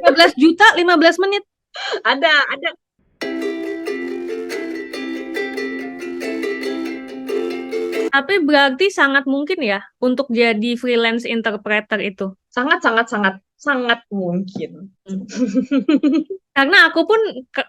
15 juta 15 menit. Ada. Tapi berarti sangat mungkin ya untuk jadi freelance interpreter itu. Sangat sangat sangat sangat mungkin. Hmm. Karena aku pun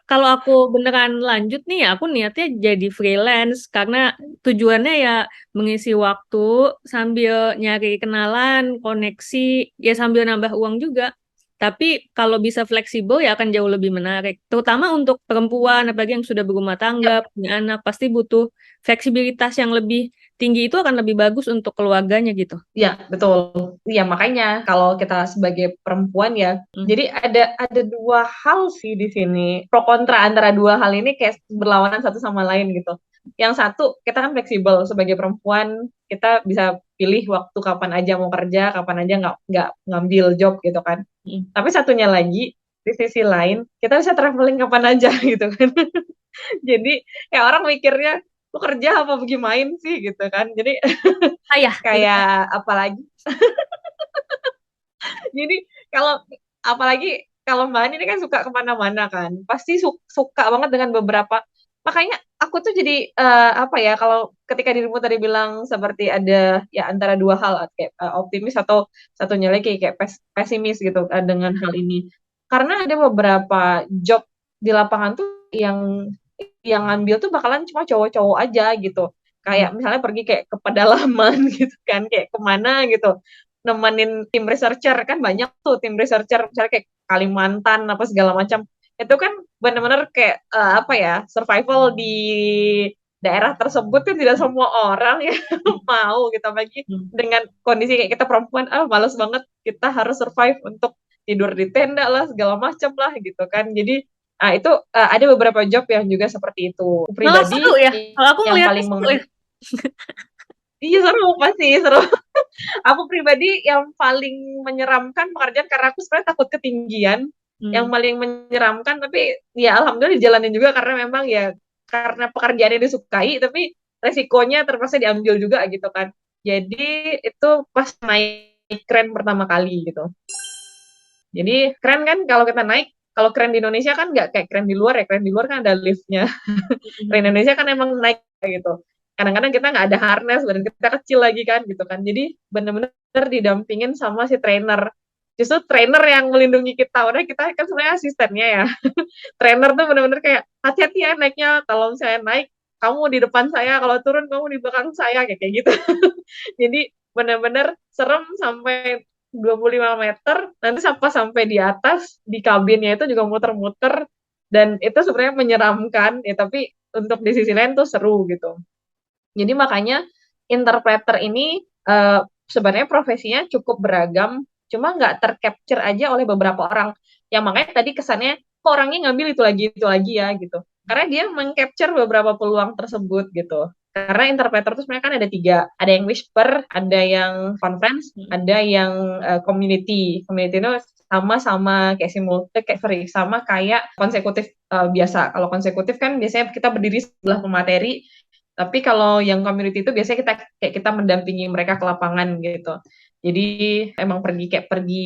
kalau aku beneran lanjut nih ya, aku niatnya jadi freelance karena tujuannya ya mengisi waktu sambil nyari kenalan, koneksi, ya sambil nambah uang juga. Tapi kalau bisa fleksibel ya akan jauh lebih menarik. Terutama untuk perempuan, apalagi yang sudah berumah tangga, Ya, punya anak, pasti butuh fleksibilitas yang lebih tinggi itu akan lebih bagus untuk keluarganya gitu. ya, betul. Ya, makanya kalau kita sebagai perempuan ya, Hmm. jadi ada dua hal sih di sini. Pro kontra antara dua hal ini kayak berlawanan satu sama lain gitu. Yang satu, kita kan fleksibel sebagai perempuan, kita bisa pilih waktu kapan aja mau kerja, kapan aja nggak ngambil job gitu kan. Hmm. Tapi satunya lagi, di sisi lain, kita bisa traveling kapan aja gitu kan. Jadi kayak orang mikirnya, lu kerja apa pergi main sih gitu kan. Jadi Ayah, itu kan. kayak apalagi jadi kalau apalagi kalau Mbak Ani ini kan suka kemana-mana kan, pasti suka banget dengan beberapa. Makanya aku tuh jadi apa ya, kalau ketika dirimu tadi bilang seperti ada ya antara dua hal kayak optimis atau satunya lagi kayak pesimis gitu dengan hal ini. Karena ada beberapa job di lapangan tuh yang ngambil tuh bakalan cuma cowok-cowok aja gitu. Hmm. Kayak misalnya pergi kayak ke pedalaman gitu kan, kayak kemana gitu nemenin tim researcher kan banyak tuh tim researcher misalnya kayak Kalimantan apa segala macam itu kan benar-benar kayak apa ya survival di daerah tersebut kan tidak semua orang ya mau gitu apalagi Hmm. dengan kondisi kayak kita perempuan males banget kita harus survive untuk tidur di tenda lah segala macam lah gitu kan jadi itu ada beberapa job yang juga seperti itu Malah seru pribadi ya. Kalau aku yang ngelihatnya paling seru ya. iya seru pasti seru. Aku pribadi yang paling menyeramkan pekerjaan karena aku sebenarnya takut ketinggian. Yang Hmm. paling menyeramkan tapi ya alhamdulillah dijalanin juga karena memang ya karena pekerjaan yang disukai tapi resikonya terpaksa diambil juga gitu kan. Jadi itu pas naik keren pertama kali gitu. Jadi keren kan kalau kita naik, kalau keren di Indonesia kan nggak kayak keren di luar ya, keren di luar kan ada liftnya. Keren di Hmm. Indonesia kan emang naik gitu. Kadang-kadang kita nggak ada harness, badan kita kecil lagi kan gitu kan. Jadi bener-bener didampingin sama si trainer. Justru trainer yang melindungi kita. Udah kita kan sebenarnya asistennya ya. Trainer tuh bener-bener kayak hati-hati ya naiknya. Kalau misalnya naik, kamu di depan saya. Kalau turun, kamu di belakang saya. Kayak gitu. Jadi bener-bener serem sampai 25 meter. Nanti sampai di atas, di kabinnya itu juga muter-muter. Dan itu sebenarnya menyeramkan. Ya, tapi untuk di sisi lain tuh seru gitu. Jadi makanya interpreter ini sebenarnya profesinya cukup beragam, cuma nggak tercapture aja oleh beberapa orang. Yang makanya tadi kesannya kok orangnya ngambil itu lagi ya gitu. Karena dia mengcapture beberapa peluang tersebut gitu. Karena interpreter itu sebenarnya kan ada tiga, ada yang whisper, ada yang conference, Hmm. ada yang community. Community itu sama-sama kayak simultan, kayak sorry, sama kayak konsekutif biasa. Kalau konsekutif kan biasanya kita berdiri sebelah pemateri, tapi kalau yang community itu biasanya kita mendampingi mereka ke lapangan gitu. Jadi emang pergi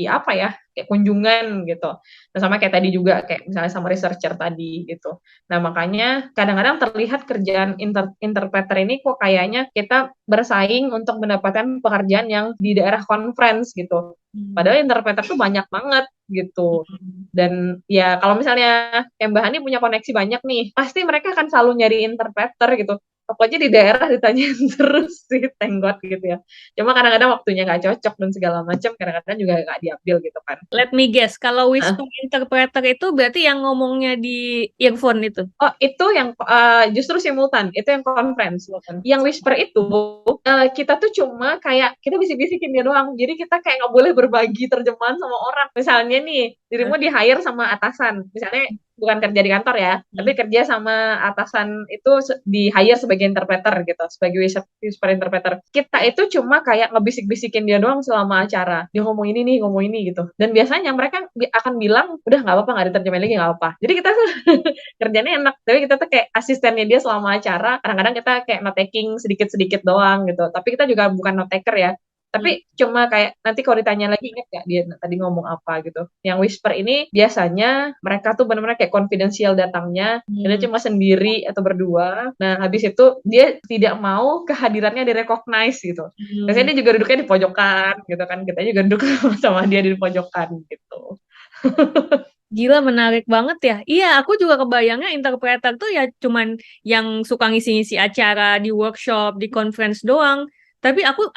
apa ya, kayak kunjungan gitu. Nah, sama kayak tadi juga kayak misalnya sama researcher tadi gitu. Nah, makanya kadang-kadang terlihat kerjaan interpreter ini kok kayaknya kita bersaing untuk mendapatkan pekerjaan yang di daerah conference gitu. Hmm. Padahal interpreter tuh banyak banget gitu. Hmm. Dan ya kalau misalnya kayak Mbak Hani punya koneksi banyak nih, pasti mereka akan selalu nyari interpreter gitu. Pokoknya di daerah ditanyain terus sih, thank God gitu ya. Cuma kadang-kadang waktunya nggak cocok dan segala macam, kadang-kadang juga nggak diambil gitu kan. Let me guess, kalau Nah, whisper interpreter itu berarti yang ngomongnya di earphone itu. oh itu yang justru simultan, itu yang conference. Bukan. Yang whisper itu kita tuh cuma kayak kita bisik-bisikin dia doang. Jadi kita kayak nggak boleh berbagi terjemahan sama orang. Misalnya nih, dirimu Hah? di hire sama atasan. Misalnya bukan kerja di kantor ya, tapi Hmm. kerja sama atasan itu di hire sebagai interpreter gitu, sebagai whisper interpreter. Kita itu cuma kayak ngebisik-bisikin dia doang selama acara. Dia ngomong ini nih, ngomong ini gitu. Dan biasanya mereka akan bilang, udah nggak apa-apa, nggak diterjemahin lagi nggak apa-apa. Jadi kita tuh kerjanya enak tapi kita tuh kayak asistennya dia selama acara kadang-kadang kita kayak note taking sedikit-sedikit doang gitu tapi kita juga bukan note taker ya Hmm. Tapi cuma kayak nanti kalau ditanya lagi ingat gak dia tadi ngomong apa gitu. Yang whisper ini biasanya mereka tuh benar-benar kayak confidential datangnya, dan dia Hmm. cuma sendiri atau berdua. Nah, habis itu dia tidak mau kehadirannya direcognize gitu. Hmm. Biasanya dia juga duduknya di pojokan gitu kan. Kita juga duduk sama dia di pojokan gitu. Gila, menarik banget ya. Iya, aku juga kebayangnya interpreter tuh ya cuman yang suka ngisi-ngisi acara di workshop, di conference doang. Tapi aku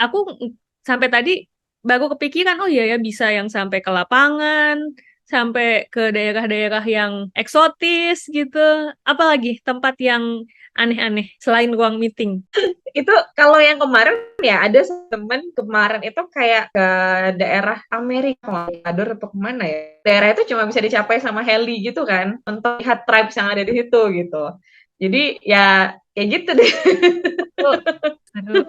sampai tadi baru kepikiran, oh iya ya bisa yang sampai ke lapangan, sampai ke daerah-daerah yang eksotis gitu. Apalagi tempat yang aneh-aneh selain ruang meeting. Itu kalau yang kemarin ya ada temen kemarin itu kayak ke daerah Amerika, Ecuador atau kemana ya. Daerah itu cuma bisa dicapai sama heli gitu kan, untuk lihat tribes yang ada di situ gitu. Jadi ya kayak gitu deh. Oh, aduh.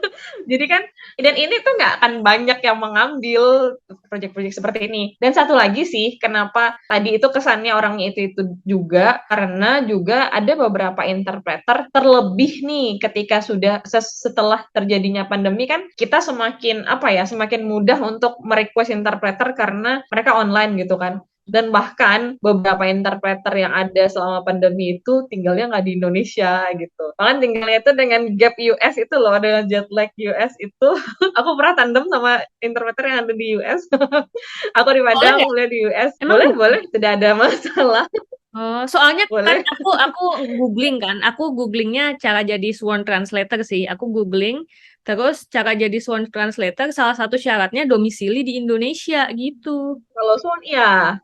Jadi kan, dan ini tuh nggak akan banyak yang mengambil proyek-proyek seperti ini. Dan satu lagi sih, kenapa tadi itu kesannya orangnya itu juga, karena juga ada beberapa interpreter terlebih nih ketika sudah setelah terjadinya pandemi kan, kita semakin apa ya, semakin mudah untuk merequest interpreter karena mereka online gitu kan. Dan bahkan beberapa interpreter yang ada selama pandemi itu tinggalnya nggak di Indonesia gitu. Bahkan tinggalnya itu dengan gap US itu loh, dengan jet lag US itu. Aku pernah tandem sama interpreter yang ada di US. Aku di Boleh Padang, nggak? beliau di US. Emang Boleh, boleh? boleh, tidak ada masalah. Oh, soalnya kan Boleh. aku googling kan, aku googlingnya cara jadi sworn translator sih. Aku googling, terus cara jadi sworn translator salah satu syaratnya domisili di Indonesia gitu. Kalau Swan, ya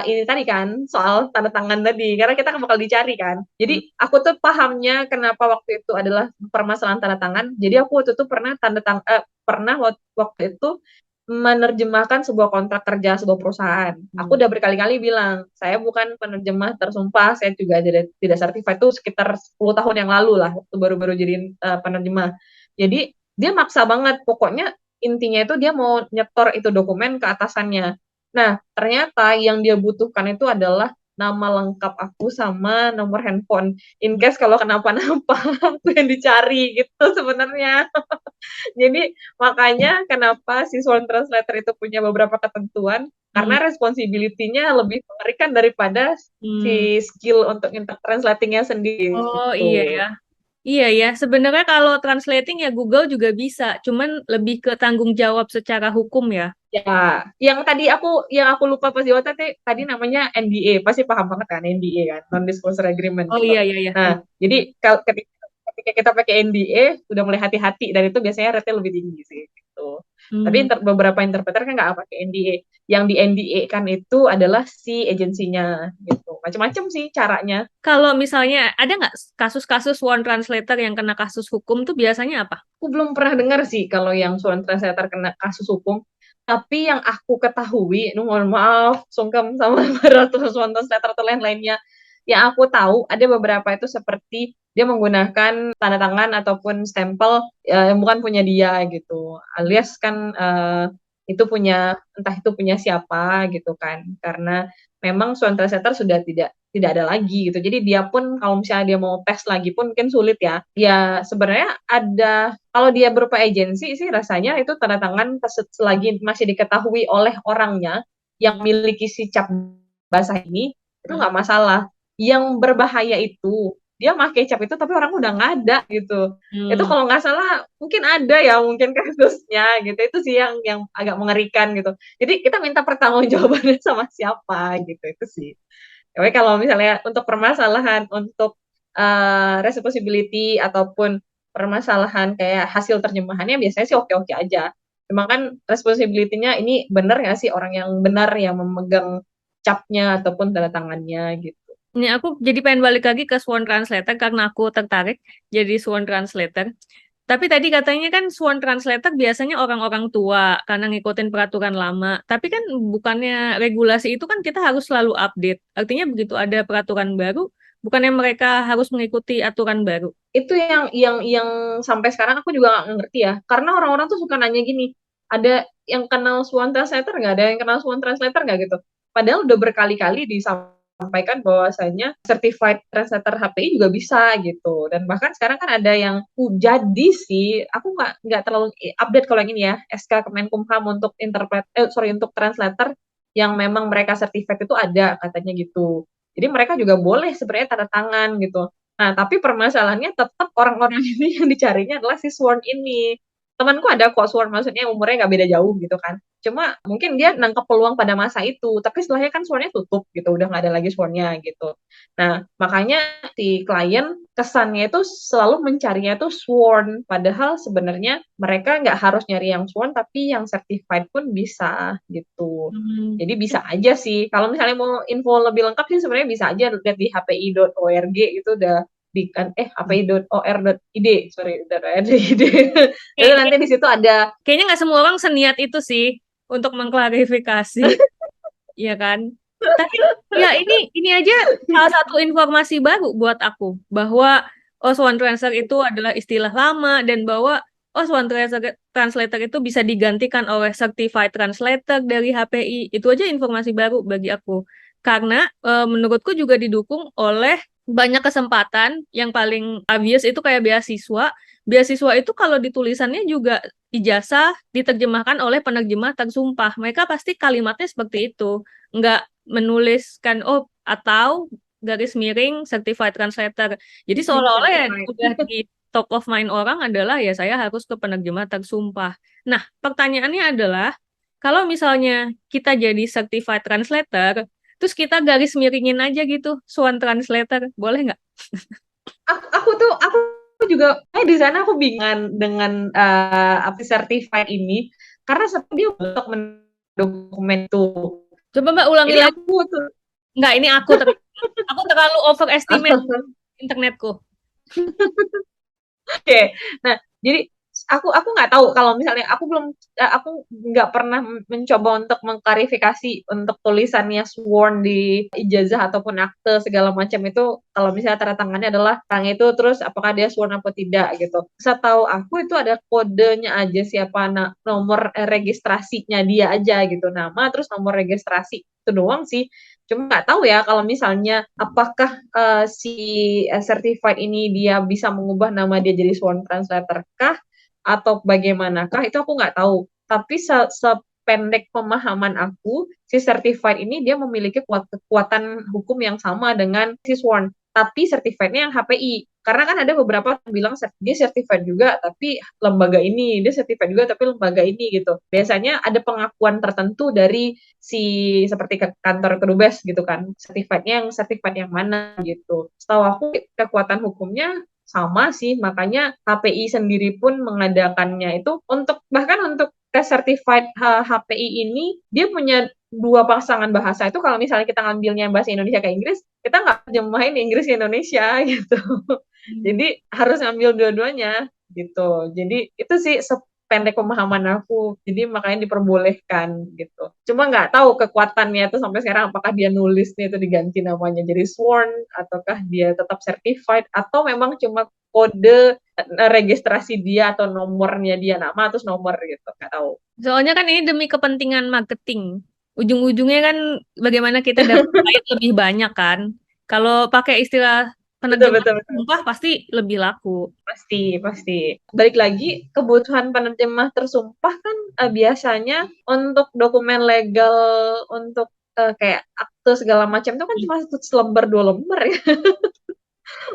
ini tadi kan soal tanda tangan tadi, karena kita bakal dicari kan. Hmm. Jadi aku tuh pahamnya kenapa waktu itu adalah permasalahan tanda tangan. Jadi aku waktu itu pernah waktu itu menerjemahkan sebuah kontrak kerja sebuah perusahaan. Aku Hmm. udah berkali-kali bilang, saya bukan penerjemah tersumpah, saya juga tidak certified itu sekitar 10 tahun yang lalu lah, waktu baru-baru jadi penerjemah. Jadi dia maksa banget, pokoknya intinya itu dia mau nyetor itu dokumen ke atasannya. Nah, ternyata yang dia butuhkan itu adalah nama lengkap aku sama nomor handphone. In case kalau kenapa-napa, aku yang dicari gitu sebenarnya. Jadi makanya kenapa si Sworn Translator itu punya beberapa ketentuan, Hmm. karena responsibility-nya lebih mengerikan daripada Hmm. si skill untuk translating-nya sendiri Oh iya gitu. ya. Iya ya, sebenarnya kalau translating ya Google juga bisa, cuman lebih ke tanggung jawab secara hukum ya. Ya, yang aku lupa pas di otak tadi namanya NDA, pasti paham banget kan NDA kan, non disclosure agreement Oh gitu. iya iya iya. Nah, jadi kalau ketika kita pakai NDA udah mulai hati-hati, dan itu biasanya rate lebih tinggi sih gitu. Tapi Hmm. beberapa interpreter kan nggak pakai NDA. Yang di NDA kan itu adalah si agensinya gitu. Macam-macam sih caranya. Kalau misalnya ada nggak kasus-kasus one translator yang kena kasus hukum tuh biasanya apa? Aku belum pernah dengar sih kalau yang sworn translator kena kasus hukum. Tapi yang aku ketahui, mohon maaf, sungkem sama para sworn translator atau lain-lainnya. Yang aku tahu ada beberapa itu seperti dia menggunakan tanda tangan ataupun stempel yang bukan punya dia gitu. Alias kan itu punya, entah itu punya siapa gitu kan. Karena memang sworn translator sudah tidak ada lagi gitu. Jadi dia pun kalau misalnya dia mau tes lagi pun mungkin sulit ya. Ya sebenarnya ada, kalau dia berupa agensi sih rasanya itu tanda tangan selagi masih diketahui oleh orangnya yang memiliki si cap basah ini, itu Hmm. nggak masalah. Yang berbahaya itu dia pakai cap itu tapi orang udah nggak ada gitu. Itu Hmm. kalau nggak salah mungkin ada ya, mungkin kasusnya gitu. Itu sih yang agak mengerikan gitu. Jadi kita minta pertanggungjawabannya sama siapa gitu, itu sih. Tapi kalau misalnya untuk permasalahan untuk responsibility ataupun permasalahan kayak hasil terjemahannya biasanya sih oke-oke aja. Cuma kan responsibility-nya ini benar nggak sih orang yang benar yang memegang capnya ataupun tanda tangannya gitu. Ini aku jadi pengen balik lagi ke Swan Translator karena aku tertarik jadi Swan Translator. Tapi tadi katanya kan Swan Translator biasanya orang-orang tua karena ngikutin peraturan lama. Tapi kan bukannya regulasi itu kan kita harus selalu update. Artinya begitu ada peraturan baru, bukannya mereka harus mengikuti aturan baru. Itu yang sampai sekarang aku juga nggak ngerti ya. Karena orang-orang tuh suka nanya gini, ada yang kenal Swan Translator nggak? Ada yang kenal Swan Translator nggak gitu? Padahal udah berkali-kali disampaikan sampaikan bahwasanya certified translator HPI juga bisa gitu. Dan bahkan sekarang kan ada yang jadi sih, aku nggak terlalu update kalau yang ini ya, SK Kemenkumham untuk untuk translator yang memang mereka certified itu ada katanya gitu. Jadi mereka juga boleh sebenarnya tanda tangan gitu. Nah, tapi permasalahannya tetap orang-orang ini yang dicarinya adalah si sworn ini. Temanku ada kok sworn, maksudnya umurnya nggak beda jauh gitu kan. Cuma mungkin dia nangkep peluang pada masa itu, tapi setelahnya kan sworn-nya tutup gitu, udah nggak ada lagi sworn-nya gitu. Nah, makanya si klien kesannya itu selalu mencarinya itu sworn, padahal sebenarnya mereka nggak harus nyari yang sworn, tapi yang certified pun bisa gitu. Hmm. Jadi bisa aja sih. Kalau misalnya mau info lebih lengkap sih sebenarnya bisa aja lihat di hpi.org itu udah di kan hpi.or.id sorry .org.id itu Kayaknya nanti di situ ada. kayaknya nggak semua orang seniat itu sih untuk mengklarifikasi, ya kan? Tapi ya ini aja salah satu informasi baru buat aku bahwa Swan Translator itu adalah istilah lama dan bahwa Swan Translator itu bisa digantikan oleh Certified Translator dari HPI. Itu aja informasi baru bagi aku. Karena menurutku juga didukung oleh banyak kesempatan. Yang paling obvious itu kayak beasiswa. Beasiswa itu kalau ditulisannya juga ijazah diterjemahkan oleh penerjemah tersumpah. Mereka pasti kalimatnya seperti itu. Nggak menuliskan atau garis miring certified translator. Jadi seolah-olah ya Certified. udah di top of mind orang adalah ya saya harus ke penerjemah tersumpah. Nah, pertanyaannya adalah kalau misalnya kita jadi certified translator, terus kita garis miringin aja gitu Swan translator, boleh nggak? Aku juga di sana aku bingung dengan apa certified ini karena sebenarnya dia untuk dokumen tuh. Coba Mbak ulangi Ini lagi. aku tuh Nggak, ini aku terlalu overestimate internetku. oke. Nah, jadi aku nggak tahu kalau misalnya aku nggak pernah mencoba untuk mengklarifikasi untuk tulisannya sworn di ijazah ataupun akte segala macam itu kalau misalnya tanda tangannya adalah orang itu terus apakah dia sworn atau tidak gitu. Setahu aku itu ada kodenya aja siapa nomor registrasinya dia aja gitu nama terus nomor registrasi itu doang sih. Cuma nggak tahu ya kalau misalnya apakah si certified ini dia bisa mengubah nama dia jadi sworn translator kah atau bagaimanakah itu aku nggak tahu. Tapi sependek pemahaman aku, si certified ini dia memiliki kekuatan hukum yang sama dengan si sworn. Tapi certified-nya yang HPI. Karena kan ada beberapa yang bilang dia certified juga, tapi lembaga ini. Dia certified juga, tapi lembaga ini gitu. Biasanya ada pengakuan tertentu dari si seperti ke kantor kedubes gitu kan. Certified yang mana gitu. Setahu aku kekuatan hukumnya sama sih, makanya HPI sendiri pun mengadakannya itu bahkan untuk tes certified HPI ini dia punya dua pasangan bahasa itu kalau misalnya kita ngambilnya bahasa Indonesia ke Inggris, kita nggak terjemahin Inggris ke Indonesia gitu. Jadi harus ngambil dua-duanya gitu. Jadi itu sih sependek pemahaman aku. Jadi makanya diperbolehkan gitu. Cuma nggak tahu kekuatannya itu sampai sekarang apakah dia nulisnya itu diganti namanya jadi sworn ataukah dia tetap certified atau memang cuma kode registrasi dia atau nomornya dia nama terus nomor gitu nggak tahu. Soalnya kan ini demi kepentingan marketing. Ujung-ujungnya kan bagaimana kita dapat klien lebih banyak kan. Kalau pakai istilah Betul penerjemah betul betul. sumpah pasti lebih laku. Pasti. Balik lagi, kebutuhan penerjemah tersumpah kan biasanya untuk dokumen legal, untuk kayak akte segala macam itu kan cuma selembar dua lembar ya.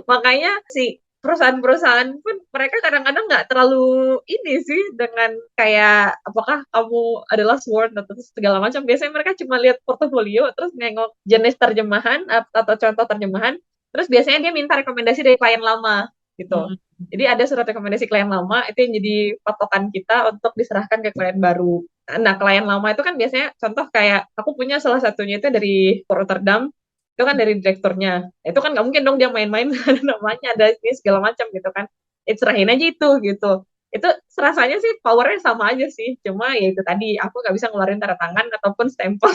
Makanya si perusahaan-perusahaan pun mereka kadang-kadang nggak terlalu ini sih dengan kayak apakah kamu adalah sworn atau segala macam. Biasanya mereka cuma lihat portofolio, terus nengok jenis terjemahan atau contoh terjemahan, terus biasanya dia minta rekomendasi dari klien lama gitu. Hmm. Jadi ada surat rekomendasi klien lama itu yang jadi patokan kita untuk diserahkan ke klien baru. Nah, klien lama itu kan biasanya contoh kayak aku punya salah satunya itu dari Rotterdam, itu kan dari direkturnya. Itu kan nggak mungkin dong dia main-main ada namanya ada ini segala macam gitu kan. Serahin aja itu gitu. Itu rasanya sih powernya sama aja sih. Cuma ya itu tadi aku nggak bisa ngeluarin tanda tangan ataupun stempel.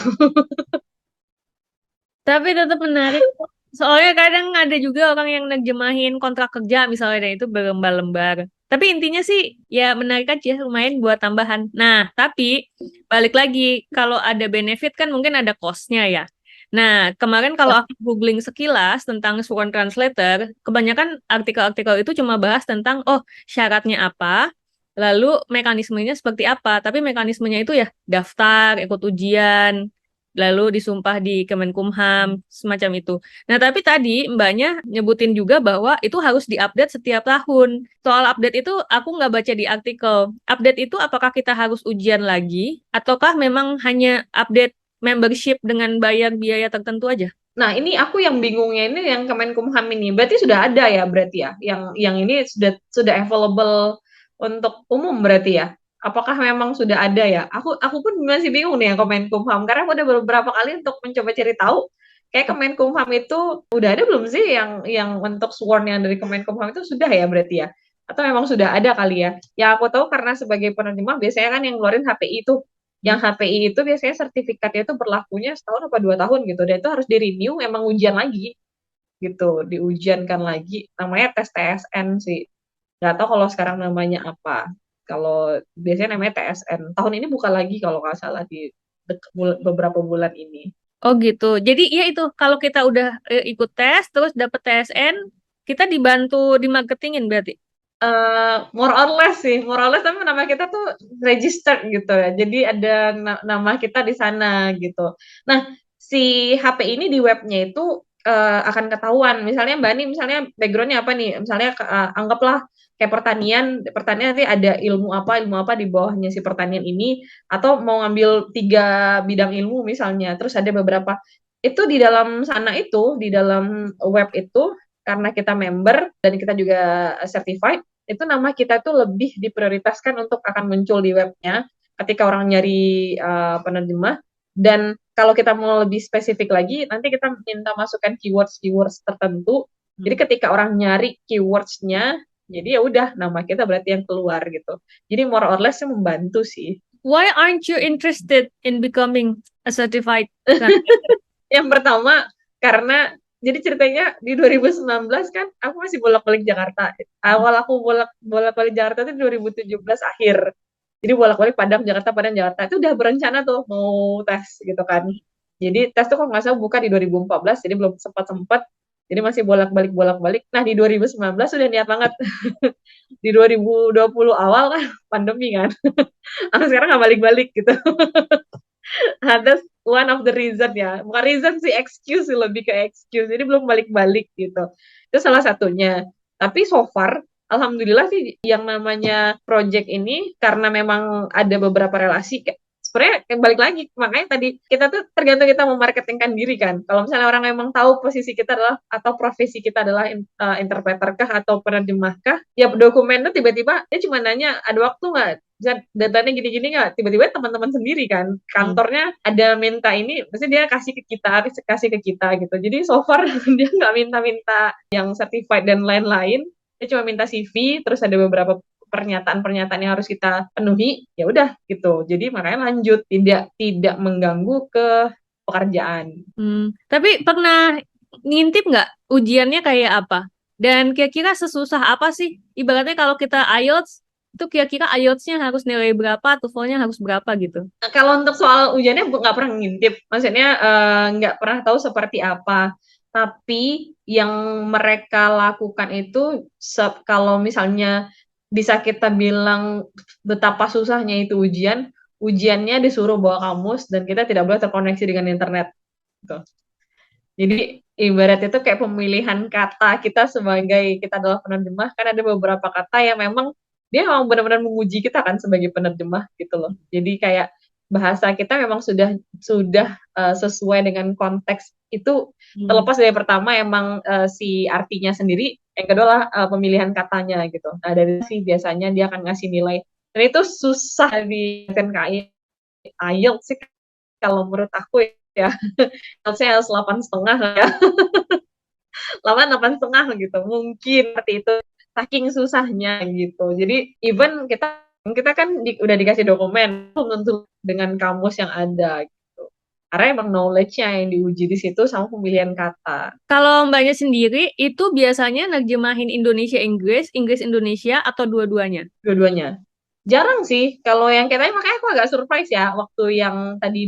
Tapi tetap menarik. Soalnya kadang ada juga orang yang nerjemahin kontrak kerja misalnya dan itu berlembar-lembar. Tapi intinya sih ya menarik aja lumayan buat tambahan. Nah, tapi balik lagi kalau ada benefit kan mungkin ada cost-nya ya. Nah, kemarin kalau Ya. aku googling sekilas tentang Sworn Translator, kebanyakan artikel-artikel itu cuma bahas tentang, oh, syaratnya apa, lalu mekanismenya seperti apa. Tapi mekanismenya itu ya daftar, ikut ujian, lalu disumpah di Kemenkumham, semacam itu. Nah, tapi tadi mbaknya nyebutin juga bahwa itu harus diupdate setiap tahun. Soal update itu aku nggak baca di artikel. Update itu apakah kita harus ujian lagi, ataukah memang hanya update membership dengan bayar biaya tertentu aja? Nah, ini aku yang bingungnya ini yang Kemenkumham ini. Berarti sudah ada ya berarti ya. Yang ini sudah available untuk umum berarti ya. Apakah memang sudah ada ya? Aku pun masih bingung nih yang Kemenkumham karena aku udah beberapa kali untuk mencoba cari tahu. Kayak Kemenkumham itu udah ada belum sih yang untuk sworn yang dari Kemenkumham itu sudah ya berarti ya? Atau memang sudah ada kali ya? Ya aku tahu karena sebagai penerjemah biasanya kan yang ngeluarin HPI itu yang HPI itu biasanya sertifikatnya itu berlakunya setahun apa 2 tahun gitu, dan itu harus di renew, emang ujian lagi gitu, diujiankan lagi, namanya tes TSN sih, nggak tahu kalau sekarang namanya apa, kalau biasanya namanya TSN, tahun ini buka lagi kalau nggak salah di beberapa bulan ini. Oh gitu. Jadi ya itu kalau kita udah ikut tes terus dapet TSN, kita dibantu di marketingin berarti. More or less sih, more or less, tapi nama kita tuh registered gitu ya. Jadi ada nama kita di sana gitu. Nah, si HP ini di webnya itu akan ketahuan. Misalnya Mbak Ani, misalnya backgroundnya apa nih? Misalnya anggaplah kayak pertanian, pertanian nanti ada ilmu apa di bawahnya si pertanian ini, atau mau ngambil 3 bidang ilmu misalnya. Terus ada beberapa itu di dalam sana itu, di dalam web itu, karena kita member dan kita juga certified, itu nama kita tuh lebih diprioritaskan untuk akan muncul di webnya ketika orang nyari penerjemah. Dan kalau kita mau lebih spesifik lagi, nanti kita minta masukkan keywords tertentu. Jadi ketika orang nyari keywords-nya, jadi ya udah nama kita berarti yang keluar gitu. Jadi more or less membantu sih. Why aren't you interested in becoming a certified? Yang pertama karena jadi ceritanya di 2019 kan aku masih bolak-balik Jakarta. Awal aku bolak-balik Jakarta itu 2017 akhir. Jadi bolak-balik Padang Jakarta itu udah berencana tuh mau tes gitu kan. Jadi tes tuh kok nggak salah buka di 2014, jadi belum sempat-sempat. Jadi masih bolak-balik. Nah di 2019 sudah niat banget. Di 2020 awal kan pandemi kan. Aku sekarang nggak balik-balik gitu. That's one of the reason ya. Bukan reason sih, excuse sih, lebih ke excuse. Jadi belum balik-balik gitu. Itu salah satunya. Tapi so far, alhamdulillah sih yang namanya project ini karena memang ada beberapa relasi. Sebenarnya balik lagi, makanya tadi kita tuh tergantung kita memarketingkan diri kan. Kalau misalnya orang memang tahu posisi kita adalah atau profesi kita adalah interpreter kah atau penerjemah kah, ya dokumen tuh tiba-tiba dia cuma nanya ada waktu nggak, datanya gini-gini nggak, tiba-tiba teman-teman sendiri kan kantornya ada minta ini, pasti dia kasih ke kita gitu. Jadi so far dia nggak minta-minta yang certified dan lain-lain, dia cuma minta CV, terus ada beberapa pernyataan-pernyataan yang harus kita penuhi, ya udah gitu. Jadi makanya lanjut, tidak mengganggu ke pekerjaan. Tapi pernah ngintip nggak ujiannya kayak apa? Dan kira-kira sesusah apa sih? Ibaratnya kalau kita IELTS, itu kira-kira IELTS-nya harus nilai berapa, TOEFL-nya harus berapa gitu. Nah, kalau untuk soal ujiannya nggak pernah ngintip, maksudnya nggak pernah tahu seperti apa. Tapi yang mereka lakukan itu, kalau misalnya bisa kita bilang betapa susahnya itu ujiannya disuruh bawa kamus dan kita tidak boleh terkoneksi dengan internet. Gitu. Jadi ibarat itu kayak pemilihan kata kita sebagai kita adalah penerjemah, kan ada beberapa kata yang memang dia memang benar-benar menguji kita kan sebagai penerjemah gitu loh. Jadi kayak bahasa kita memang sudah sesuai dengan konteks itu, terlepas dari pertama emang si artinya sendiri, yang kedua lah pemilihan katanya gitu. Nah dari sih biasanya dia akan ngasih nilai, dan itu susah di KI IELTS sih kalau menurut aku ya. Saya harus 8,5 ya. 8,5 gitu. Mungkin seperti itu. Saking susahnya gitu. Jadi even kita kan udah dikasih dokumen belum tentu dengan kamus yang ada gitu. Karena emang knowledge-nya yang diuji di situ sama pemilihan kata. Kalau mbaknya sendiri, itu biasanya nerjemahin Indonesia-Inggris, Inggris-Indonesia, atau dua-duanya? Dua-duanya. Jarang sih kalau yang kayak tadi, makanya aku agak surprise ya waktu yang tadi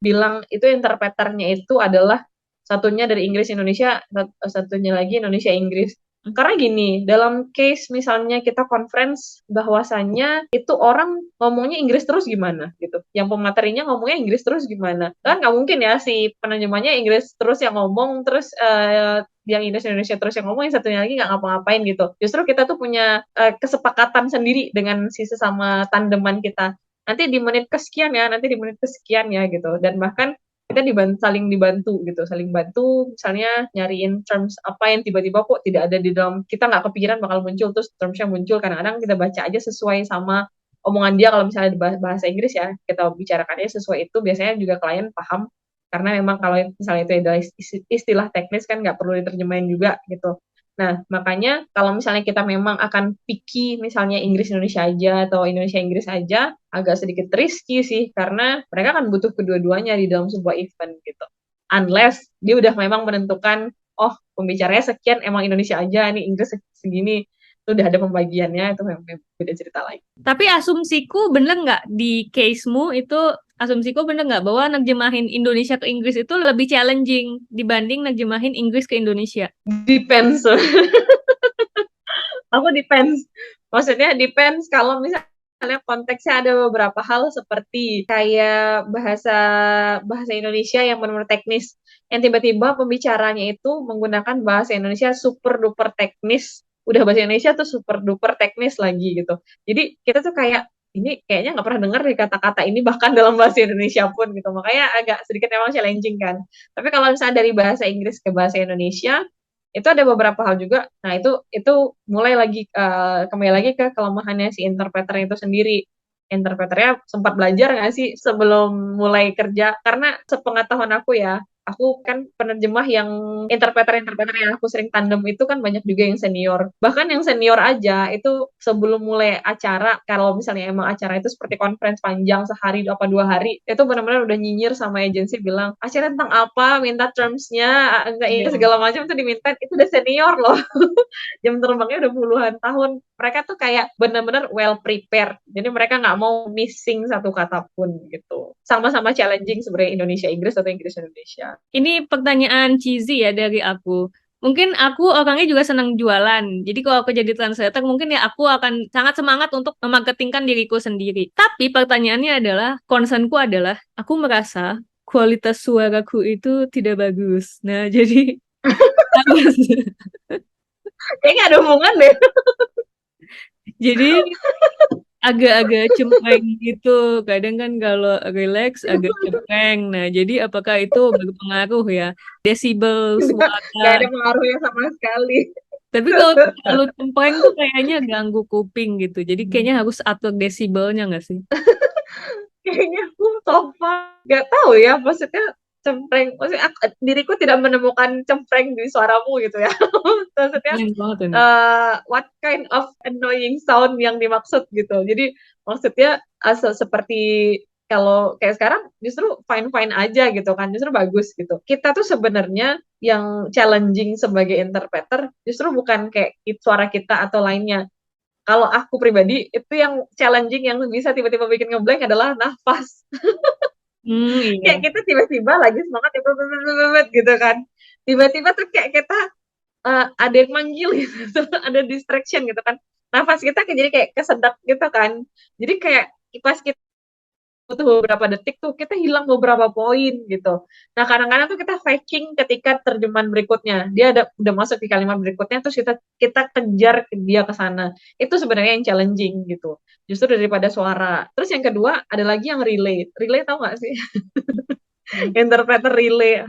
bilang itu interpreternya itu adalah satunya dari Inggris Indonesia, satunya lagi Indonesia Inggris. Karena gini, dalam case misalnya kita conference bahwasannya itu orang ngomongnya Inggris terus gimana gitu. Yang pematerinya ngomongnya Inggris terus gimana. Kan nggak mungkin ya si penerjemahnya Inggris terus yang ngomong, terus yang Indonesia terus yang ngomong, yang satunya lagi nggak ngapa-ngapain gitu. Justru kita tuh punya kesepakatan sendiri dengan si sesama tandeman kita. Nanti di menit kesekian ya, nanti di menit kesekian ya gitu. Dan bahkan kita saling dibantu gitu, saling bantu misalnya nyariin terms apa yang tiba-tiba kok tidak ada di dalam, kita nggak kepikiran bakal muncul, terus termsnya muncul. Kadang-kadang kita baca aja sesuai sama omongan dia, kalau misalnya bahasa Inggris ya kita bicarakannya sesuai itu, biasanya juga klien paham, karena memang kalau misalnya itu adalah istilah teknis kan nggak perlu diterjemahin juga gitu. Nah, makanya kalau misalnya kita memang akan picky, misalnya Inggris Indonesia aja atau Indonesia Inggris aja, agak sedikit risky sih, karena mereka kan butuh kedua-duanya di dalam sebuah event gitu. Unless dia udah memang menentukan, oh pembicaranya sekian, emang Indonesia aja, nih Inggris segini, itu udah ada pembagiannya, itu memang beda cerita lain. Tapi asumsiku bener nggak di case-mu itu, asumsiku bener nggak bahwa nerjemahin Indonesia ke Inggris itu lebih challenging dibanding nerjemahin Inggris ke Indonesia? Depends. Aku depends. Maksudnya depends kalau misalnya konteksnya ada beberapa hal seperti kayak bahasa bahasa Indonesia yang benar-benar teknis, yang tiba-tiba pembicaranya itu menggunakan bahasa Indonesia super duper teknis, udah bahasa Indonesia tuh super duper teknis lagi gitu. Jadi kita tuh kayak ini kayaknya nggak pernah dengar nih kata-kata ini bahkan dalam bahasa Indonesia pun gitu. Makanya agak sedikit memang challenging kan. Tapi kalau misalnya dari bahasa Inggris ke bahasa Indonesia, itu ada beberapa hal juga. Nah, itu mulai lagi kembali lagi ke kelemahannya si interpreter itu sendiri. Interpreternya sempat belajar nggak sih sebelum mulai kerja? Karena sepengetahuan aku ya, aku kan penerjemah yang interpreter-interpreter yang aku sering tandem itu kan banyak juga yang senior. Bahkan yang senior aja itu sebelum mulai acara, kalau misalnya emang acara itu seperti conference panjang sehari apa 2 hari, itu benar-benar udah nyinyir sama agensi, bilang acara tentang apa, minta termsnya, enggak ini Iya. segala macam tuh diminta, itu udah senior loh. Jam terbangnya udah puluhan tahun. Mereka tuh kayak benar-benar well prepared. Jadi mereka nggak mau missing satu kata pun gitu. Sama-sama challenging sebenarnya Indonesia Inggris atau Inggris Indonesia. Ini pertanyaan cheesy ya dari aku. Mungkin aku orangnya juga senang jualan. Jadi kalau aku jadi translator, mungkin ya aku akan sangat semangat untuk memarketingkan diriku sendiri. Tapi pertanyaannya adalah, concernku adalah, aku merasa kualitas suaraku itu tidak bagus. Nah, jadi harus, Kayaknya ada hubungan deh. jadi agak-agak cempreng gitu. Kadang kan kalau relax agak cempreng. Nah, jadi apakah itu berpengaruh ya? Desibel suara. Nggak ada pengaruhnya sama sekali. Tapi kalau terlalu cempreng tuh kayaknya ganggu kuping gitu. Jadi kayaknya harus atur desibelnya nggak sih? Kayaknya aku sofa nggak tahu ya, maksudnya cempreng, maksudnya diriku tidak menemukan cempreng di suaramu gitu ya. Maksudnya Cempreng banget ini. what kind of annoying sound yang dimaksud gitu. Jadi maksudnya seperti kalau kayak sekarang justru fine fine aja gitu kan, justru bagus gitu. Kita tuh sebenarnya yang challenging sebagai interpreter justru bukan kayak suara kita atau lainnya. Kalau aku pribadi itu yang challenging, yang bisa tiba-tiba bikin ngeblank adalah nafas. Kayak Iya. kita tiba-tiba lagi semangat ya, gitu kan. Tiba-tiba tuh kayak kita ada yang manggil gitu, ada distraction gitu kan. Nafas kita kayak jadi kayak kesedak gitu kan. Jadi kayak pas kita butuh beberapa detik tuh kita hilang beberapa poin gitu. Nah, kadang-kadang tuh kita faking ketika terjemahan berikutnya. Dia udah masuk di kalimat berikutnya, terus kita kejar dia ke sana. Itu sebenarnya yang challenging gitu. Justru daripada suara. Terus yang kedua ada lagi yang relay. Relay tau gak sih? Hmm. Interpreter relay.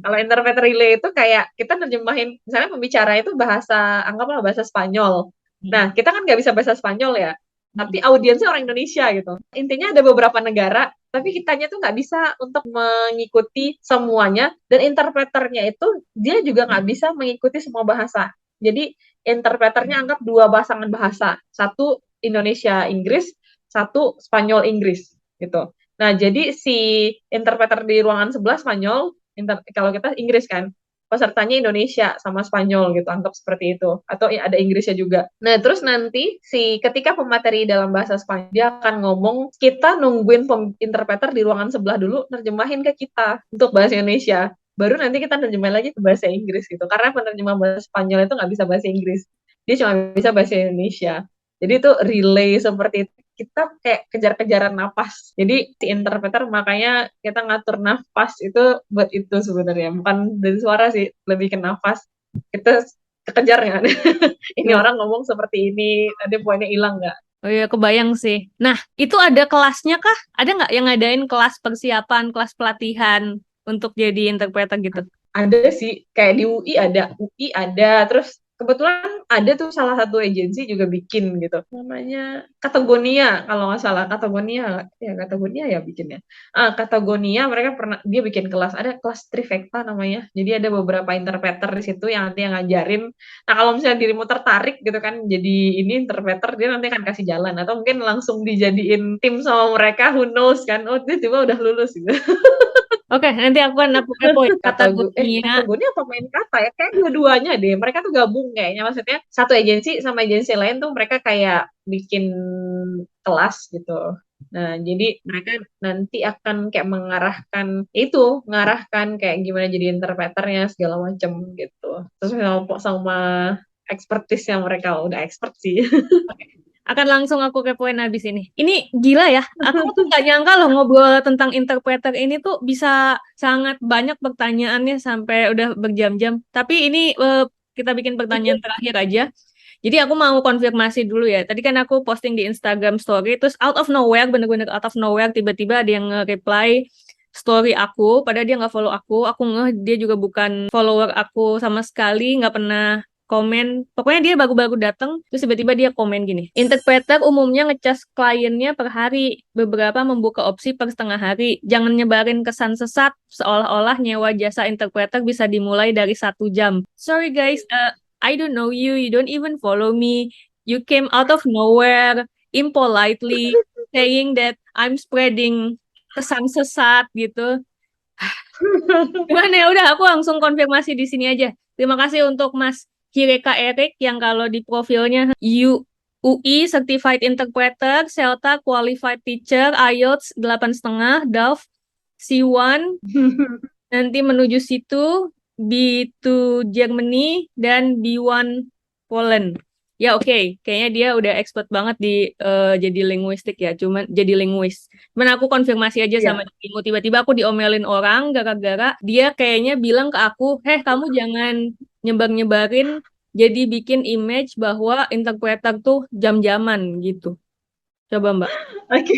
Kalau interpreter relay itu kayak kita nerjemahin, misalnya pembicara itu bahasa, anggaplah bahasa Spanyol. Nah, kita kan nggak bisa bahasa Spanyol ya, tapi audiensnya orang Indonesia gitu. Intinya ada beberapa negara, tapi kitanya tuh nggak bisa untuk mengikuti semuanya, dan interpreternya itu dia juga nggak bisa mengikuti semua bahasa. Jadi interpreternya anggap dua pasangan bahasa, satu Indonesia Inggris, satu Spanyol Inggris gitu. Nah, jadi si interpreter di ruangan sebelah Spanyol, kalau kita Inggris kan. pesertanya Indonesia sama Spanyol gitu, anggap seperti itu. Atau ada Inggrisnya juga. Nah, terus nanti ketika pemateri dalam bahasa Spanyol, dia akan ngomong, kita nungguin interpreter di ruangan sebelah dulu, nerjemahin ke kita untuk bahasa Indonesia. Baru nanti kita nerjemahin lagi ke bahasa Inggris gitu. Karena penerjemah bahasa Spanyol itu nggak bisa bahasa Inggris. Dia cuma bisa bahasa Indonesia. Jadi itu relay seperti itu, kita kayak kejar-kejaran napas. Jadi si interpreter makanya kita ngatur nafas itu buat itu sebenarnya. Bukan dari suara sih, lebih ke nafas. Kita kejar ya. Ini Ya. orang ngomong seperti ini, nanti poinnya hilang nggak? Oh iya, kebayang sih. Nah, itu ada kelasnya kah? Ada nggak yang ngadain kelas persiapan, kelas pelatihan untuk jadi interpreter gitu? Ada sih, kayak di UI ada, terus kebetulan ada tuh salah satu agensi juga bikin gitu. Namanya Katagonia, kalau nggak salah. Katagonia ya bikinnya. Katagonia mereka pernah, dia bikin kelas, ada kelas Trifecta namanya. Jadi ada beberapa interpreter di situ yang nanti yang ngajarin. Nah, kalau misalnya dirimu tertarik gitu kan, jadi ini interpreter, dia nanti akan kasih jalan. Atau mungkin langsung dijadiin tim sama mereka, who knows kan. Oh, dia tiba udah lulus gitu. Oke, nanti aku kepoin Katagonia. Katagonya apa main kata ya? Kayak dua-duanya deh. Mereka tuh gabung kayaknya. Maksudnya satu agensi sama agensi lain tuh mereka kayak bikin kelas gitu. Nah, jadi mereka nanti akan kayak mengarahkan kayak gimana jadi interpreternya segala macam gitu. Terus sama expertise yang mereka udah expert sih. Akan langsung aku kepoin habis ini. Ini gila ya. Aku tuh gak nyangka loh ngobrol tentang interpreter ini tuh bisa sangat banyak pertanyaannya sampai udah berjam-jam. Tapi ini kita bikin pertanyaan terakhir aja. Jadi aku mau konfirmasi dulu ya. Tadi kan aku posting di Instagram story, terus out of nowhere, bener-bener out of nowhere, tiba-tiba ada yang nge-reply story aku, padahal dia nggak follow aku. Aku ngeh dia juga bukan follower aku sama sekali, nggak pernah komen. Pokoknya dia baru-baru datang, terus tiba-tiba dia komen gini. Interpreter umumnya ngecas kliennya per hari, beberapa membuka opsi per setengah hari. Jangan nyebarin kesan sesat, seolah-olah nyewa jasa interpreter bisa dimulai dari 1 jam. Sorry guys, I don't know you, you don't even follow me. You came out of nowhere, impolitely, saying that I'm spreading kesan sesat gitu. Gimana ya udah aku langsung konfirmasi di sini aja. Terima kasih untuk Mas Hireka Erik yang kalau di profilnya UI Certified Interpreter, CELTA Qualified Teacher, IELTS 8,5, DALF C1, nanti menuju situ B2 Germany dan B1 Poland. Ya oke, kayaknya dia udah expert banget di jadi linguistik ya, cuman jadi linguis. Cuman aku konfirmasi aja sama Iya. dirimu, tiba-tiba aku diomelin orang gara-gara dia kayaknya bilang ke aku, kamu jangan nyebar-nyebarin jadi bikin image bahwa interpreter tuh jam-jaman gitu. Coba Mbak. Oke.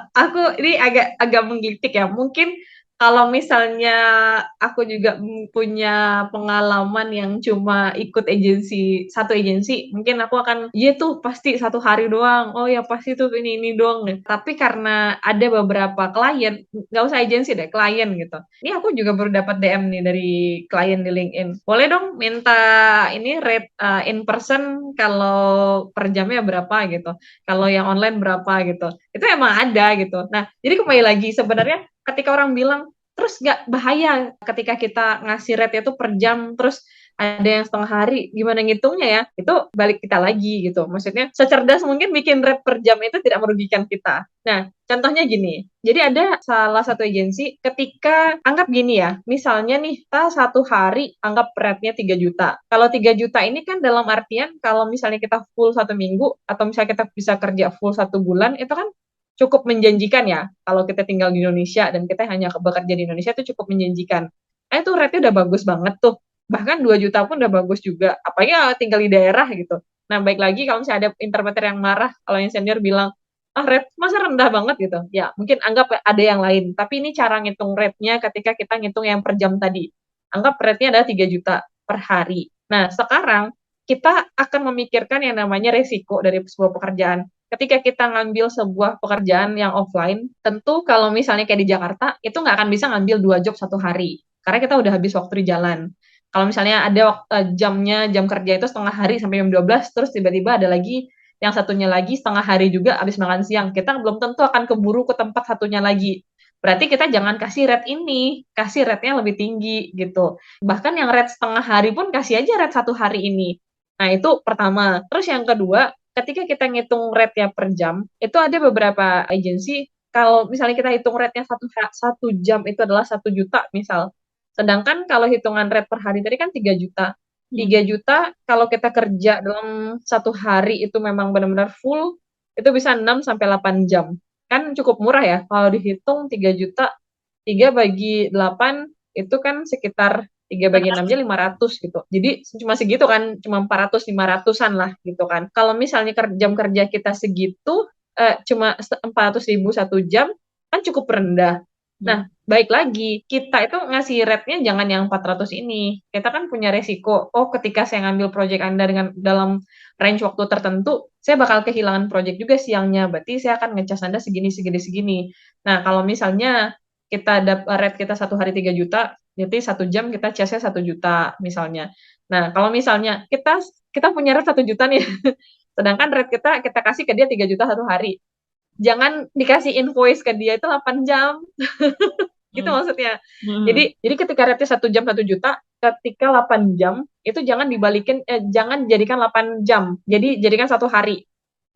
Aku ini agak agak menggelitik ya. Mungkin kalau misalnya aku juga punya pengalaman yang cuma ikut satu agensi, mungkin aku akan, iya tuh pasti 1 hari doang. Oh ya pasti tuh ini doang. Tapi karena ada beberapa klien, nggak usah agensi deh, klien gitu. Ini aku juga baru dapat DM nih dari klien di LinkedIn. Boleh dong minta ini rate in person kalau per jamnya berapa gitu. Kalau yang online berapa gitu. Itu emang ada gitu. Nah, jadi kembali lagi sebenarnya ketika orang bilang terus nggak bahaya ketika kita ngasih rate itu per jam terus ada yang setengah hari gimana ngitungnya ya itu balik kita lagi gitu maksudnya secerdas mungkin bikin rate per jam itu tidak merugikan kita. Nah contohnya gini, jadi ada salah satu agensi ketika anggap gini ya, misalnya nih kita 1 hari anggap rate-nya 3 juta. Kalau 3 juta ini kan dalam artian kalau misalnya kita full 1 minggu atau misalnya kita bisa kerja full 1 bulan itu kan cukup menjanjikan ya. Kalau kita tinggal di Indonesia dan kita hanya bekerja di Indonesia itu cukup menjanjikan. Itu rate-nya udah bagus banget tuh. Bahkan 2 juta pun udah bagus juga. Apalagi kalau tinggal di daerah gitu. Nah, baik lagi kalau misalnya ada interpreter yang marah, kalau yang senior bilang, rate masa rendah banget gitu. Ya, mungkin anggap ada yang lain. Tapi ini cara ngitung rate-nya ketika kita ngitung yang per jam tadi. Anggap rate-nya adalah 3 juta per hari. Nah, sekarang kita akan memikirkan yang namanya resiko dari sebuah pekerjaan. Ketika kita ngambil sebuah pekerjaan yang offline, tentu kalau misalnya kayak di Jakarta, itu nggak akan bisa ngambil 2 job 1 hari. Karena kita udah habis waktu di jalan. Kalau misalnya ada jam kerja itu setengah hari sampai jam 12, terus tiba-tiba ada lagi yang satunya lagi setengah hari juga habis makan siang. Kita belum tentu akan keburu ke tempat satunya lagi. berarti kita jangan kasih rate ini, kasih rate-nya lebih tinggi gitu. Bahkan yang rate setengah hari pun kasih aja rate 1 hari ini. Nah, itu pertama. Terus yang kedua, ketika kita ngitung rate-nya per jam, itu ada beberapa agensi, kalau misalnya kita hitung rate-nya satu jam itu adalah 1 juta misal. Sedangkan kalau hitungan rate per hari tadi kan 3 juta. 3 juta kalau kita kerja dalam 1 hari itu memang benar-benar full, itu bisa 6 sampai 8 jam. Kan cukup murah ya. Kalau dihitung 3 juta, 3 bagi 8 itu kan sekitar 3 bagi 6 aja 500 gitu. Jadi cuma segitu kan, cuma 400 500-an lah gitu kan. Kalau misalnya jam kerja kita segitu, cuma 400.000 1 jam, kan cukup rendah. Nah, baik lagi, kita itu ngasih rate-nya jangan yang 400 ini. Kita kan punya resiko, oh ketika saya ngambil project Anda dengan dalam range waktu tertentu, saya bakal kehilangan project juga siangnya. Berarti saya akan ngecas Anda segini, segini, segini. Nah, kalau misalnya kita rate kita 1 hari 3 juta, jadi 1 jam kita casnya 1 juta misalnya. Nah, kalau misalnya kita punya rate 1 juta nih, sedangkan rate kita kasih ke dia 3 juta 1 hari. Jangan dikasih invoice ke dia itu 8 jam. Gitu maksudnya. Jadi ketika rate 1 jam 1 juta, ketika 8 jam itu jangan dibalikin, jangan jadikan 8 jam. Jadi jadikan 1 hari.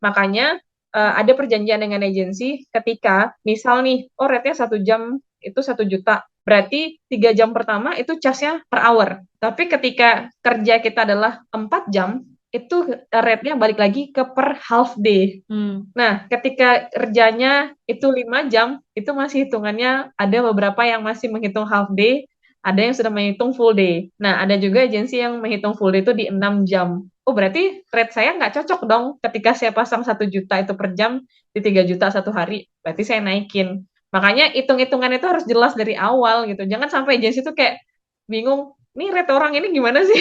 Makanya ada perjanjian dengan agensi ketika misal nih, oh rate-nya 1 jam itu 1 juta. Berarti 3 jam pertama itu casnya per hour. Tapi ketika kerja kita adalah 4 jam, itu rate-nya balik lagi ke per half day. Nah, ketika kerjanya itu 5 jam, itu masih hitungannya ada beberapa yang masih menghitung half day, ada yang sudah menghitung full day. Nah, ada juga agensi yang menghitung full day itu di 6 jam. Oh, berarti rate saya nggak cocok dong ketika saya pasang 1 juta itu per jam di 3 juta 1 hari. Berarti saya naikin. Makanya hitung-hitungan itu harus jelas dari awal gitu. Jangan sampai agensi itu kayak bingung, nih rate orang ini gimana sih?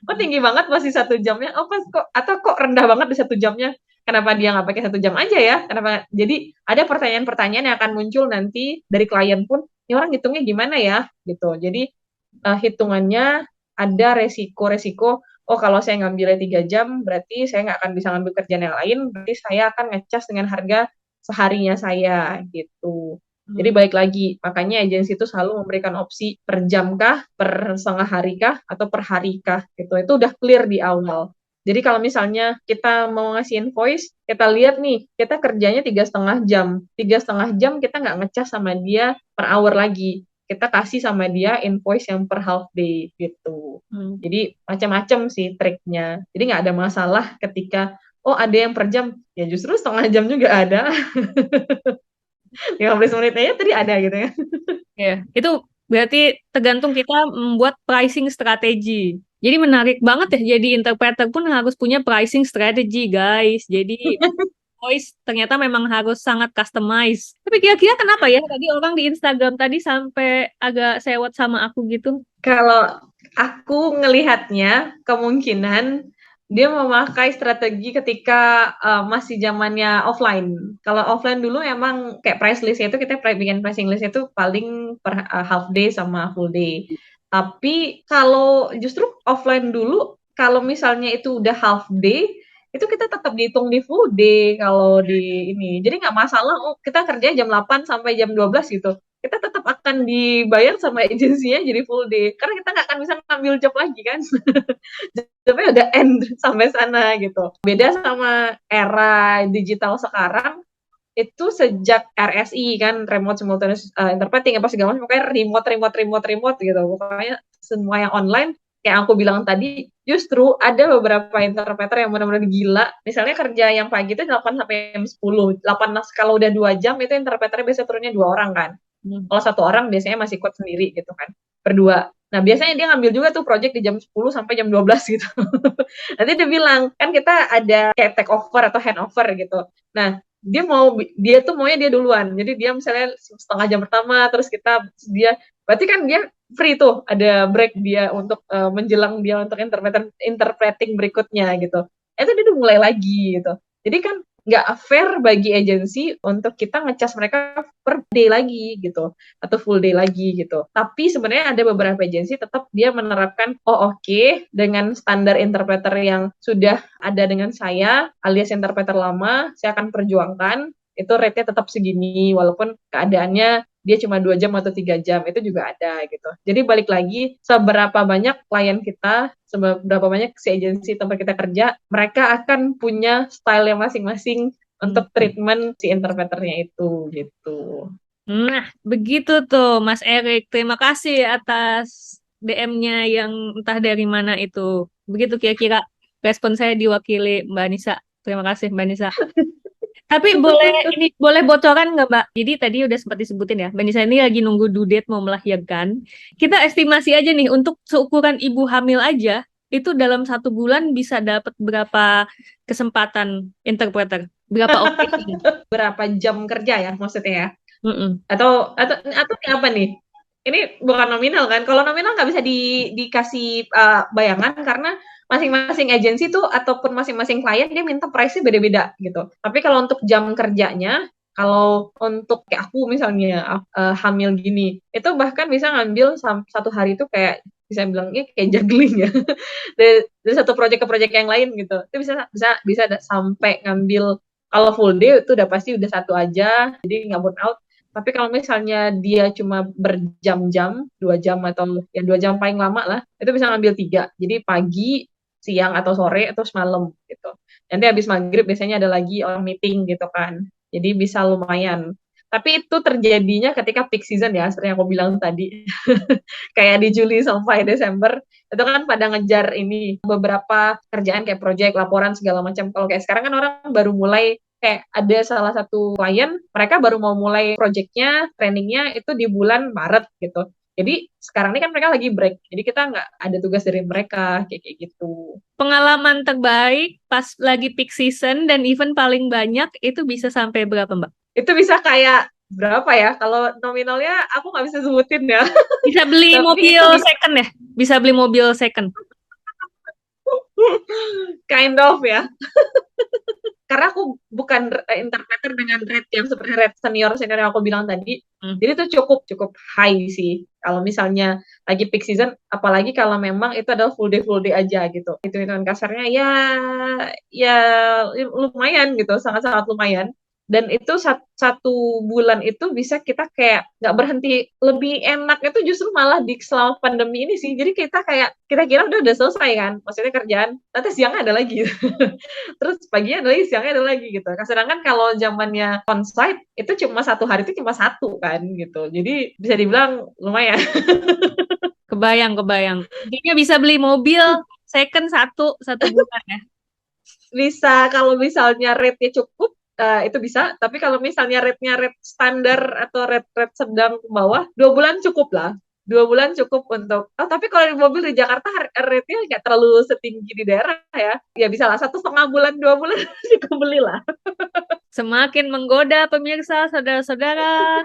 Kok tinggi banget masih 1 jamnya? Oh, kok rendah banget di 1 jamnya? Kenapa dia nggak pakai 1 jam aja ya? Kenapa? Jadi ada pertanyaan-pertanyaan yang akan muncul nanti dari klien pun, ini orang hitungnya gimana ya? Gitu. Jadi hitungannya ada resiko-resiko. Oh, kalau saya ngambilnya 3 jam, berarti saya nggak akan bisa ngambil kerjaan yang lain. Berarti saya akan ngecas dengan harga seharinya saya gitu. Jadi balik lagi, makanya agensi itu selalu memberikan opsi per jam kah, per setengah hari kah, atau per hari kah, gitu. Itu udah clear di awal. Jadi kalau misalnya kita mau ngasih invoice, kita lihat nih, kita kerjanya 3,5 jam. 3,5 jam kita nggak ngecas sama dia per hour lagi. Kita kasih sama dia invoice yang per half day, gitu. Jadi macam-macam sih triknya. Jadi nggak ada masalah ketika, oh ada yang per jam, ya justru setengah jam juga ada. 15 menit aja tadi ada gitu ya. Ya, itu berarti tergantung kita membuat pricing strategi. Jadi menarik banget ya, jadi interpreter pun harus punya pricing strategi, guys. Jadi voice ternyata memang harus sangat customize. Tapi kira-kira kenapa ya tadi orang di Instagram tadi sampai agak sewot sama aku gitu? Kalau aku ngelihatnya kemungkinan dia memakai strategi ketika masih zamannya offline. Kalau offline dulu emang kayak price list itu kita bikin pricing list itu paling per half day sama full day. Tapi kalau justru offline dulu, kalau misalnya itu udah half day, itu kita tetap dihitung di full day kalau di ini. Jadi nggak masalah, oh kita kerja jam 8 sampai jam 12 gitu. Kita tetap akan dibayar sama agensinya jadi full day. Karena kita nggak akan bisa ngambil job lagi kan. Jobnya udah end sampai sana gitu. Beda sama era digital sekarang, itu sejak RSI kan, remote simultaneous interpreting apa segala macam, pokoknya remote gitu, pokoknya semua yang online, kayak aku bilang tadi, justru ada beberapa interpreter yang benar-benar gila, misalnya kerja yang pagi itu 8 sampai jam 10, 8 kalau udah 2 jam itu interpreternya biasanya turunnya 2 orang kan, kalau 1 orang biasanya masih kuat sendiri gitu kan, berdua. Nah, biasanya dia ngambil juga tuh project di jam 10 sampai jam 12 gitu. Nanti dia bilang, kan kita ada kayak take over atau handover gitu. Nah, dia tuh maunya dia duluan. Jadi dia misalnya setengah jam pertama, terus berarti kan dia free tuh, ada break dia untuk menjelang dia untuk interpreting berikutnya gitu. Itu dia udah mulai lagi gitu. Jadi kan nggak fair bagi agensi untuk kita ngecas mereka per day lagi gitu atau full day lagi gitu. Tapi sebenarnya ada beberapa agensi tetap dia menerapkan oke, dengan standar interpreter yang sudah ada dengan saya alias interpreter lama, saya akan perjuangkan itu rate-nya tetap segini walaupun keadaannya dia cuma 2 jam atau 3 jam, itu juga ada gitu. Jadi balik lagi, seberapa banyak klien kita, seberapa banyak si agensi tempat kita kerja, mereka akan punya style yang masing-masing untuk treatment si interpreternya itu gitu. Nah, begitu tuh Mas Erik. Terima kasih atas DM-nya yang entah dari mana itu. Begitu kira-kira respon saya diwakili Mbak Nisa. Terima kasih Mbak Nisa. Tapi boleh bocoran nggak Mbak? Jadi tadi udah sempat disebutin ya, Mbak Nisa ini lagi nunggu due date mau melahirkan. Kita estimasi aja nih untuk seukuran ibu hamil aja, itu dalam 1 bulan bisa dapat berapa kesempatan interpreter, berapa occasion. Berapa jam kerja ya maksudnya ya? Mm-mm. Atau apa nih? Ini bukan nominal kan? Kalau nominal nggak bisa dikasih bayangan karena masing-masing agensi tuh ataupun masing-masing klien dia minta price-nya beda-beda gitu. Tapi kalau untuk jam kerjanya, kalau untuk kayak aku misalnya hamil gini, itu bahkan bisa ngambil 1 hari itu kayak bisa bilangnya kayak juggling ya. dari satu proyek ke proyek yang lain gitu. Itu bisa sampai ngambil, kalau full day itu udah pasti udah satu aja, jadi nggak burn out. Tapi kalau misalnya dia cuma berjam-jam, 2 jam atau ya 2 jam paling lama lah, itu bisa ngambil 3. Jadi pagi, siang atau sore atau semalam gitu. Nanti habis maghrib biasanya ada lagi orang meeting gitu kan. Jadi bisa lumayan. Tapi itu terjadinya ketika peak season ya, seperti yang aku bilang tadi. Kayak di Juli sampai Desember, itu kan pada ngejar ini beberapa kerjaan kayak project, laporan segala macam. Kalau kayak sekarang kan orang baru mulai, kayak ada salah satu klien, mereka baru mau mulai projectnya, trainingnya itu di bulan Maret gitu. Jadi sekarang ini kan mereka lagi break, jadi kita nggak ada tugas dari mereka kayak gitu. Pengalaman terbaik pas lagi peak season dan event paling banyak itu bisa sampai berapa Mbak? Itu bisa kayak berapa ya? Kalau nominalnya aku nggak bisa sebutin ya. Bisa beli Tapi mobil itu bisa second ya? Bisa beli mobil second. kind of ya. Karena aku bukan interpreter dengan rate yang seperti rate senior yang aku bilang tadi. Hmm. Jadi itu cukup high sih. Kalau misalnya lagi peak season, apalagi kalau memang itu adalah full day aja gitu. Hitung-hitungan kasarnya ya lumayan gitu, sangat-sangat lumayan. Dan itu satu bulan itu bisa kita kayak nggak berhenti. Lebih enak itu justru malah di selama pandemi ini sih. Jadi kita kira udah selesai kan, maksudnya kerjaan. Nanti siangnya ada lagi. Terus paginya ada lagi, siangnya ada lagi gitu. Sedangkan kalau zamannya onsite itu cuma 1 hari itu cuma satu kan gitu. Jadi bisa dibilang lumayan. Kebayang. Intinya bisa beli mobil second satu bulan ya. Bisa kalau misalnya rate-nya cukup, itu bisa. Tapi kalau misalnya rate-nya rate standar atau rate sedang ke bawah, 2 bulan cukup lah. 2 bulan cukup untuk. Oh, tapi kalau di mobil di Jakarta rate-nya nggak terlalu setinggi di daerah ya. Ya bisa lah 1,5 bulan, 2 bulan cukup beli lah. Semakin menggoda pemirsa, saudara-saudara.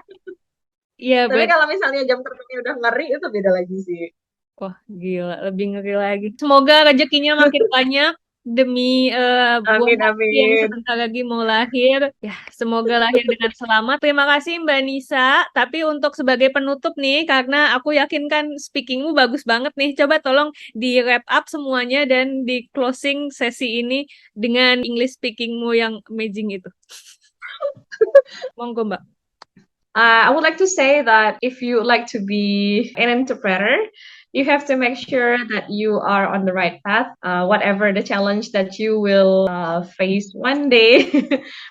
Iya, Tapi kalau misalnya jam terbangnya udah ngeri, itu beda lagi sih. wah, gila, lebih ngeri lagi. Semoga rezekinya makin banyak demi buah Amin, hati yang amin. sebentar lagi mau lahir. Ya, semoga lahir dengan selamat. Terima kasih Mbak Nisa. Tapi untuk sebagai penutup nih, karena aku yakin kan speakingmu bagus banget nih. Coba tolong di wrap up semuanya dan di closing sesi ini dengan English speakingmu yang amazing itu. Monggo Mbak. I would like to say that if you like to be an interpreter, you have to make sure that you are on the right path, whatever the challenge that you will face one day,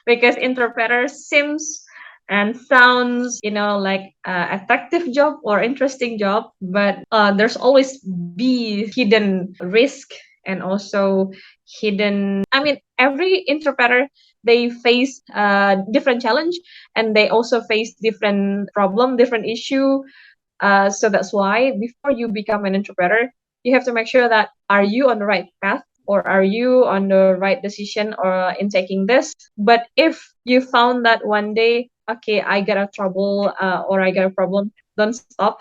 because interpreter seems and sounds, like attractive job or interesting job, but there's always be hidden risk and also hidden. I mean, every interpreter they face different challenge and they also face different problem, different issue. So that's why before you become an interpreter, you have to make sure that are you on the right path or are you on the right decision or in taking this. But if you found that one day, okay, I got a trouble or I got a problem, don't stop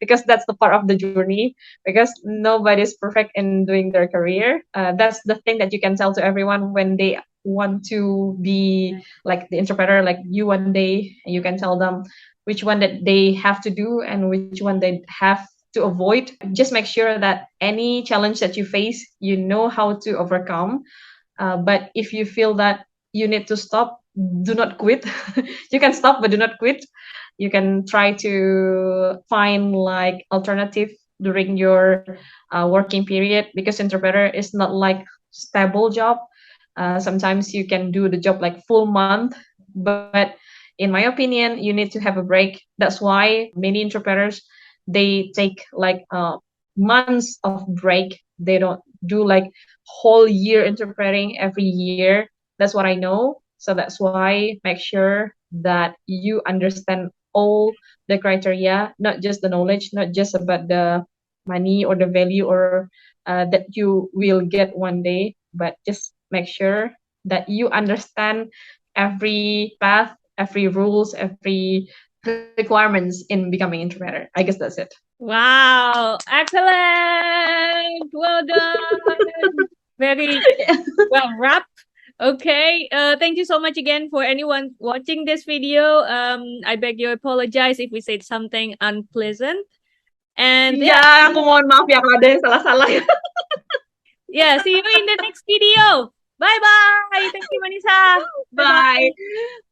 because that's the part of the journey, because nobody's perfect in doing their career. That's the thing that you can tell to everyone when they want to be like the interpreter like you one day. You can tell them which one that they have to do and which one they have to avoid. Just make sure that any challenge that you face, you know how to overcome. But if you feel that you need to stop, do not quit. You can stop, but do not quit. You can try to find like alternative during your working period, because interpreter is not like stable job. Sometimes you can do the job like full month, but in my opinion, you need to have a break. That's why many interpreters, they take like months of break. They don't do like whole year interpreting every year. That's what I know. So that's why make sure that you understand all the criteria, not just the knowledge, not just about the money or the value or that you will get one day, but just make sure that you understand every path, every rules, every requirements in becoming interpreter. I guess that's it. Wow, excellent. Well done. Very well wrapped. Okay. Thank you so much again for anyone watching this video. I beg you apologize if we said something unpleasant. And Iya, aku mohon maaf ya kalau ada yang salah-salah ya. yeah, see you in the next video. Bye bye. Thank you, Manisa. Bye bye. Bye.